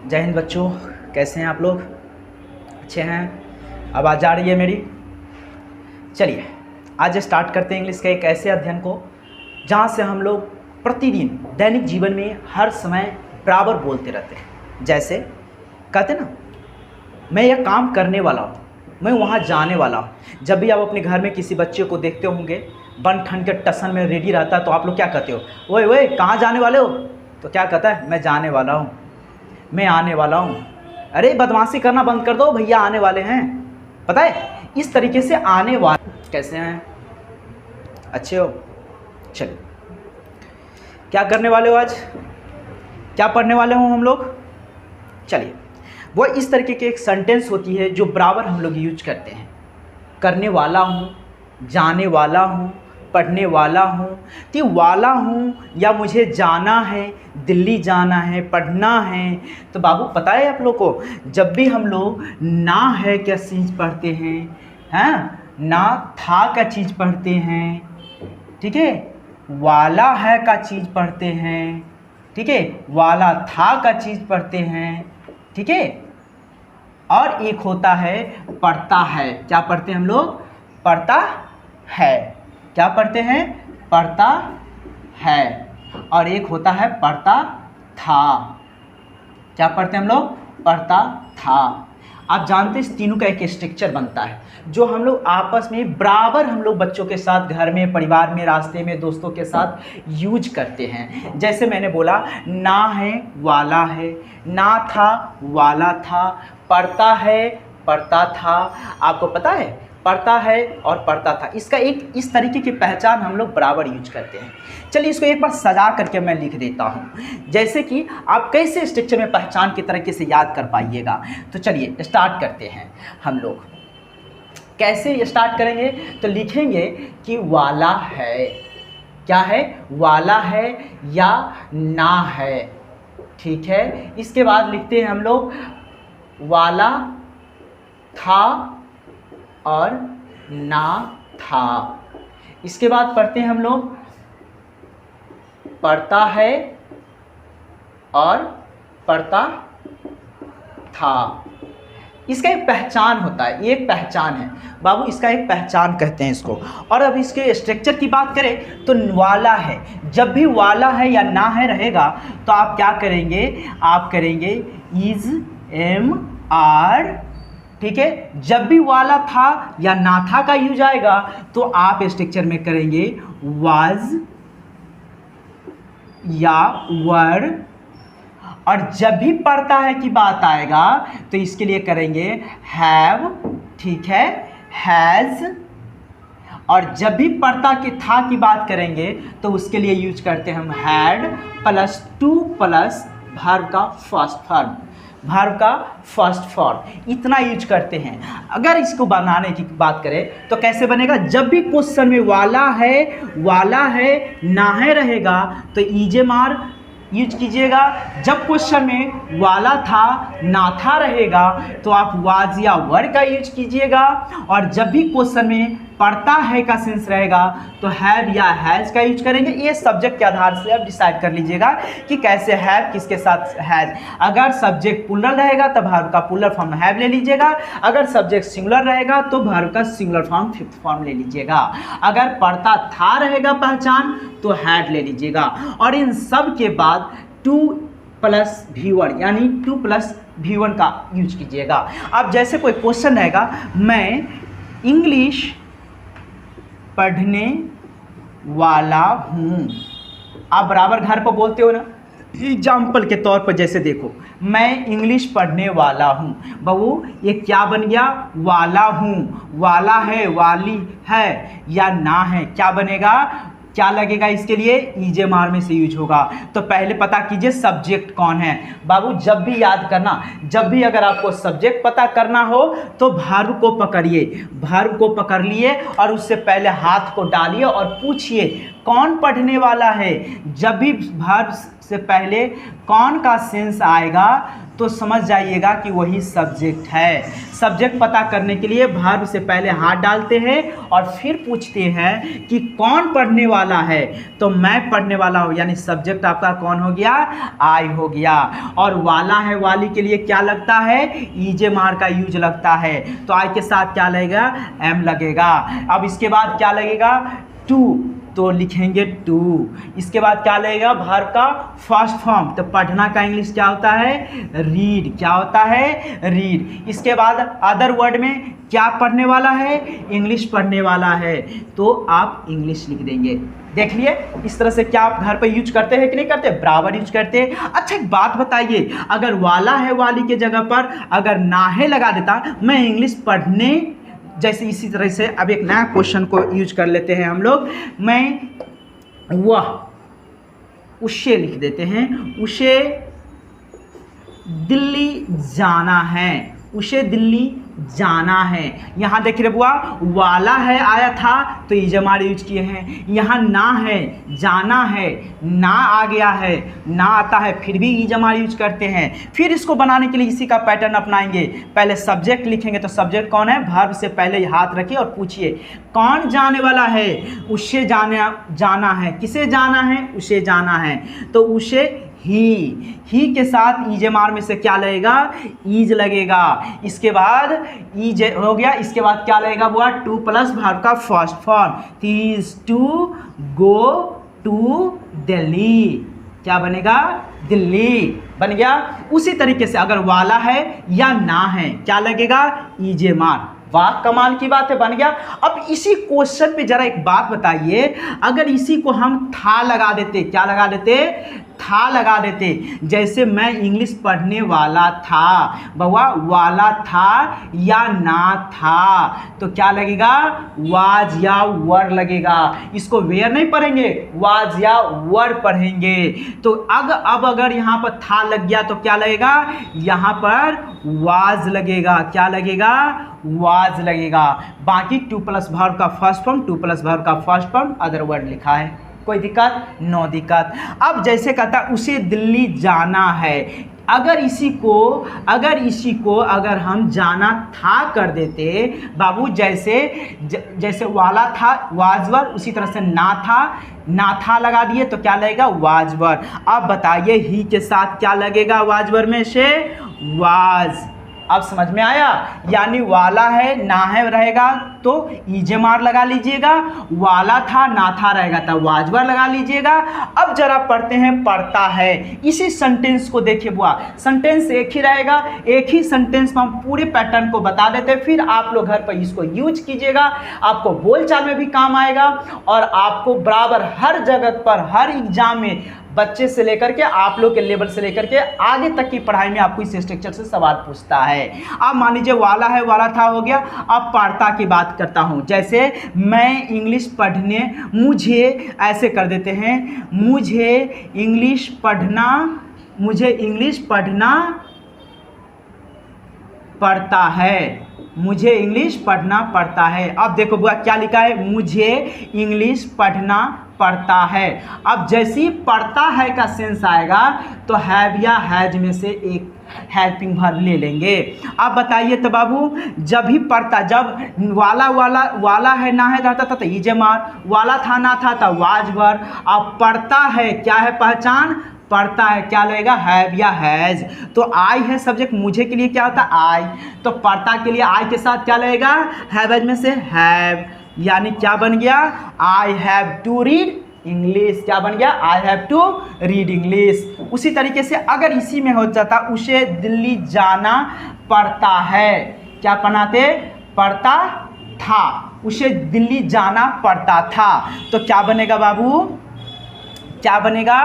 जय हिंद बच्चों, कैसे हैं आप लोग? अच्छे हैं? आवाज़ आ रही है मेरी? चलिए आज स्टार्ट करते हैं इंग्लिश के एक ऐसे अध्ययन को जहाँ से हम लोग प्रतिदिन दैनिक जीवन में हर समय बराबर बोलते रहते हैं। जैसे कहते ना, मैं यह काम करने वाला हूँ, मैं वहाँ जाने वाला हूँ। जब भी आप अपने घर में किसी बच्चे को देखते होंगे बन ठन के टसन में रेडी रहता है, तो आप लोग क्या कहते हो? ओए ओए कहाँ जाने वाले हो? तो क्या कहता है? मैं जाने वाला हूँ, मैं आने वाला हूँ। अरे बदमाशी करना बंद कर दो, भैया आने वाले हैं। पता है, इस तरीके से आने वाले। कैसे हैं? अच्छे हो? चलिए, क्या करने वाले हो आज? क्या पढ़ने वाले हो हम लोग? चलिए, वो इस तरीके की एक सेंटेंस होती है जो बराबर हम लोग यूज करते हैं। करने वाला हूँ, जाने वाला हूँ, पढ़ने वाला हूँ। कि वाला हूँ या मुझे जाना है, दिल्ली जाना है, पढ़ना है। तो बाबू पता है आप लोग को, जब भी हम लोग ना है क्या चीज़ पढ़ते हैं, हैं ना था क्या चीज़ पढ़ते हैं, ठीक है, वाला है का चीज़ पढ़ते हैं, ठीक है, वाला था का चीज़ पढ़ते हैं, ठीक है। और एक होता है पढ़ता है। क्या पढ़ते हैं हम लोग? पढ़ता है। क्या पढ़ते हैं? पढ़ता है। और एक होता है पढ़ता था। क्या पढ़ते हैं हम लोग? पढ़ता था। आप जानते हैं इस तीनों का एक स्ट्रक्चर बनता है जो हम लोग आपस में बराबर हम लोग बच्चों के साथ घर में, परिवार में, रास्ते में, दोस्तों के साथ यूज करते हैं। जैसे मैंने बोला, ना है वाला है, ना था वाला था, पढ़ता है पढ़ता था। आपको पता है पढ़ता है और पढ़ता था, इसका एक इस तरीके की पहचान हम लोग बराबर यूज करते हैं। चलिए इसको एक बार सजा करके मैं लिख देता हूँ, जैसे कि आप कैसे स्ट्रक्चर में पहचान की तरीके से याद कर पाइएगा। तो चलिए स्टार्ट करते हैं। हम लोग कैसे स्टार्ट करेंगे? तो लिखेंगे कि वाला है। क्या है? वाला है या ना है, ठीक है। इसके बाद लिखते हैं हम लोग वाला था और ना था। इसके बाद पढ़ते हैं हम लोग पढ़ता है और पढ़ता था। इसका एक पहचान होता है, ये एक पहचान है बाबू, इसका एक पहचान कहते हैं इसको। और अब इसके स्ट्रक्चर की बात करें तो वाला है, जब भी वाला है या ना है रहेगा तो आप क्या करेंगे? आप करेंगे इज, एम, आर, ठीक है। जब भी वाला था या ना था का यूज आएगा तो आप स्ट्रक्चर में करेंगे वाज या वर। और जब भी पढ़ता है की बात आएगा तो इसके लिए करेंगे हैव, ठीक है, हैज। और जब भी पढ़ता के था की बात करेंगे तो उसके लिए यूज करते हैं हम had plus two plus verb का फर्स्ट फॉर्म, वर्ब का फर्स्ट फॉर्म, इतना यूज करते हैं। अगर इसको बनाने की बात करें तो कैसे बनेगा? जब भी क्वेश्चन में वाला है ना है रहेगा तो ईजे मार यूज कीजिएगा। जब क्वेश्चन में वाला था ना था रहेगा तो आप वाज या वर का यूज कीजिएगा। और जब भी क्वेश्चन में पढ़ता है का सेंस रहेगा तो हैव या हैज का यूज करेंगे। ये सब्जेक्ट के आधार से आप डिसाइड कर लीजिएगा कि कैसे हैव किसके साथ हैज। अगर सब्जेक्ट प्लूरल रहेगा तो वर्ब का प्लूरल फॉर्म हैव ले लीजिएगा। अगर सब्जेक्ट सिंगुलर रहेगा तो वर्ब का सिंगुलर फॉर्म फिफ्थ फॉर्म ले लीजिएगा। अगर पढ़ता था रहेगा पहचान तो हैड ले लीजिएगा। और इन सब के बाद टू प्लस V1 यानी टू प्लस V1 का यूज कीजिएगा। अब जैसे कोई क्वेश्चन रहेगा, मैं इंग्लिश पढ़ने वाला हूँ, आप बराबर घर पर बोलते हो ना। एग्जाम्पल के तौर पर जैसे देखो, मैं इंग्लिश पढ़ने वाला हूँ, बहू ये क्या बन गया? वाला हूँ। वाला है, वाली है या ना है, क्या बनेगा? क्या लगेगा इसके लिए? ईजे मार में से यूज होगा। तो पहले पता कीजिए सब्जेक्ट कौन है बाबू। जब भी याद करना, जब भी अगर आपको सब्जेक्ट पता करना हो तो वर्ब को पकड़िए, वर्ब को पकड़ लिए और उससे पहले हाथ को डालिए और पूछिए कौन पढ़ने वाला है। जब भी वर्ब से पहले कौन का सेंस आएगा तो समझ जाइएगा कि वही सब्जेक्ट है। सब्जेक्ट पता करने के लिए वर्ब से पहले हाथ डालते हैं और फिर पूछते हैं कि कौन पढ़ने वाला है, तो मैं पढ़ने वाला हूँ, यानी सब्जेक्ट आपका कौन हो गया, आई हो गया। और वाला है, वाली के लिए क्या लगता है, ईजे मार का यूज लगता है, तो आई के साथ क्या लगेगा, एम लगेगा। अब इसके बाद क्या लगेगा, टू, तो लिखेंगे टू। इसके बाद क्या लगेगा, वर्ब का फर्स्ट फॉर्म, तो पढ़ना का इंग्लिश क्या होता है, रीड। क्या होता है, रीड। इसके बाद अदर वर्ड में क्या पढ़ने वाला है, इंग्लिश पढ़ने वाला है, तो आप इंग्लिश लिख देंगे। देख लिए इस तरह से क्या आप घर पे यूज करते हैं कि नहीं करते, बराबर यूज करते हैं। अच्छा एक बात बताइए, अगर वाला है वाली के जगह पर अगर ना है लगा देता, मैं इंग्लिश पढ़ने जैसे, इसी तरह से अब एक नया क्वेश्चन को यूज कर लेते हैं हम लोग। मैं वह, उसे लिख देते हैं, उसे दिल्ली जाना है, उसे दिल्ली जाना है। यहाँ देख रहे बुआ, वाला है आया था तो इजमार यूज किए हैं, यहाँ ना है, जाना है, ना आ गया है, ना आता है, फिर भी इजमार यूज करते हैं। फिर इसको बनाने के लिए इसी का पैटर्न अपनाएंगे, पहले सब्जेक्ट लिखेंगे, तो सब्जेक्ट कौन है, वर्ब से पहले हाथ रखिए और पूछिए कौन जाने वाला है, उसे जाना है, किसे जाना है, उसे जाना है, तो उसे ही के साथ ईजेमार में से क्या लगेगा, ईज लगेगा। इसके बाद ईज हो गया, इसके बाद क्या लगेगा बुआ, टू प्लस वर्ब का first form, is to go to Delhi, क्या बनेगा, दिल्ली बन गया। उसी तरीके से अगर वाला है या ना है क्या लगेगा, ईजेमार। वाह कमाल की बात है, बन गया। अब इसी क्वेश्चन पे जरा एक बात बताइए, अगर इसी को हम था लगा देते, क्या लगा देते, था लगा देते, जैसे मैं इंग्लिश पढ़ने वाला था, बउआ वाला था या ना था, तो क्या लगेगा, वाज या वर लगेगा। इसको वेयर नहीं पढ़ेंगे, वाज या वर पढ़ेंगे। तो अब अगर यहाँ पर था लग गया तो क्या लगेगा, यहाँ पर वाज लगेगा, क्या लगेगा, वाज लगेगा। बाकी टू प्लस वर्ब का first form, to plus verb का फर्स्ट फॉर्म, अदर वर्ड लिखा है, कोई दिक्कत, नो दिक्कत। अब जैसे कहता है उसे दिल्ली जाना है, अगर इसी को अगर हम जाना था कर देते बाबू, जैसे वाला था वाजवर, उसी तरह से ना था लगा दिए तो क्या लगेगा, वाजवर। अब बताइए ही के साथ क्या लगेगा, वाजवर में से वाज। अब समझ में आया, यानी वाला है ना है रहेगा तो ईजेमार लगा लीजिएगा, वाला था ना था रहेगा तो वाजवर लगा लीजिएगा। अब जरा पढ़ते हैं पढ़ता है। इसी सेंटेंस को देखिए बुआ, सेंटेंस एक ही रहेगा, एक ही सेंटेंस में हम पूरे पैटर्न को बता देते हैं, फिर आप लोग घर पर इसको यूज कीजिएगा, आपको बोलचाल में भी काम आएगा और आपको बराबर हर जगह पर हर एग्जाम में बच्चे से लेकर के आप लोग के लेवल से लेकर के आगे तक की पढ़ाई में आपको इस स्ट्रक्चर से सवाल पूछता है। अब मान लीजिए वाला है वाला था हो गया। अब पढ़ता की बात करता हूँ, जैसे मैं इंग्लिश पढ़ने, मुझे ऐसे कर देते हैं, मुझे इंग्लिश पढ़ना पड़ता है, मुझे इंग्लिश पढ़ना पड़ता है। अब देखो बुआ क्या लिखा है, मुझे इंग्लिश पढ़ना पढ़ता है। अब जैसे ही पढ़ता है का सेंस आएगा तो हैव या हैज में से एक हेल्पिंग वर्ब ले लेंगे। अब बताइए तो बाबू, जब भी पढ़ता, जब वाला है ना है रहता था तो इजेमार, वाला था ना था तो वाजवर। अब पढ़ता है क्या है पहचान, पढ़ता है क्या लगेगा, हैव या हैज। तो आई है सब्जेक्ट, मुझे के लिए क्या होता है आई, तो पढ़ता के लिए आई के साथ क्या लगेगा, हैव में से हैव, यानी क्या बन गया, I have to read English. क्या बन गया, I have to read English. उसी तरीके से अगर इसी में हो जाता, उसे दिल्ली जाना पड़ता है, क्या बनाते, पड़ता था, उसे दिल्ली जाना पड़ता था, तो क्या बनेगा बाबू, क्या बनेगा,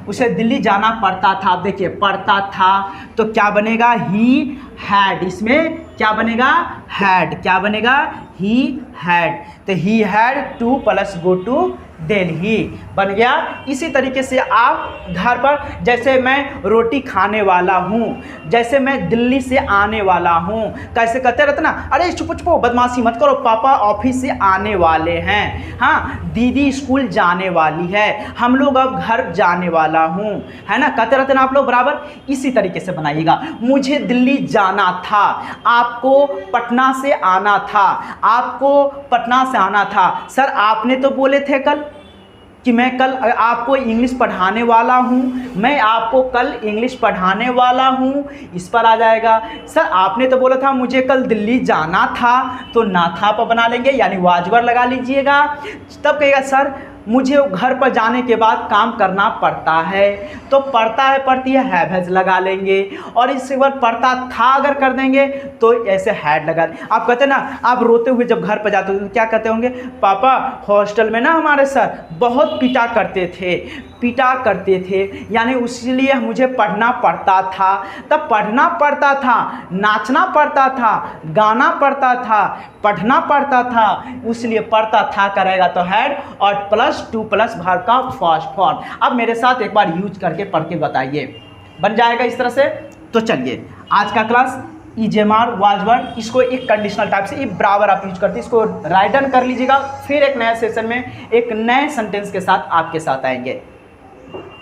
उसे दिल्ली जाना पड़ता था। अब देखिए पड़ता था तो क्या बनेगा, ही हैड, इसमें क्या बनेगा, हैड, क्या बनेगा, ही हैड, तो he had to plus go to Delhi बन गया। इसी तरीके से आप घर पर, जैसे मैं रोटी खाने वाला हूँ, जैसे मैं दिल्ली से आने वाला हूँ, कैसे कहते रहते ना, अरे चुपो चुपो बदमाशी मत करो, पापा ऑफिस से आने वाले हैं, हाँ दीदी स्कूल जाने वाली है, हम लोग अब घर जाने वाले वाला हूँ, है ना, कहते रहते ना आप लोग बराबर, इसी तरीके से बनाइएगा। मुझे दिल्ली जाना था, आपको पटना से आना था, आपको पटना से आना था। सर आपने तो बोले थे कल कि मैं कल आपको इंग्लिश पढ़ाने वाला हूँ, मैं आपको कल इंग्लिश पढ़ाने वाला हूँ, इस पर आ जाएगा। सर आपने तो बोला था मुझे कल दिल्ली जाना था, तो ना था पर बना लेंगे, यानी वाजवर लगा लीजिएगा। तब कहेगा सर मुझे घर पर जाने के बाद काम करना पड़ता है, तो पड़ता है पड़ती है हैव लगा लेंगे, और इसके बाद पड़ता था अगर कर देंगे तो ऐसे हैड लगा। आप कहते ना, आप रोते हुए जब घर पर जाते हो तो क्या कहते होंगे, पापा हॉस्टल में ना हमारे सर बहुत पिटा करते थे, यानी उसलिए मुझे पढ़ना पड़ता था। तब पढ़ना पड़ता था, नाचना पड़ता था, गाना पड़ता था, पढ़ना पड़ता था, उसलिए पढ़ता था करेगा तो हैड, और +2 प्लस वर्ब का फर्स्ट फॉर्म। अब मेरे साथ एक बार यूज करके पढ़ के बताइए, बन जाएगा इस तरह से। तो चलिए आज का क्लास इजेमार वाजवर्ड, इसको एक कंडीशनल टाइप से बराबर आप यूज करते, इसको राइट डाउन कर लीजिएगा। फिर एक नया सेशन में एक नए सेंटेंस के साथ आपके साथ आएंगे।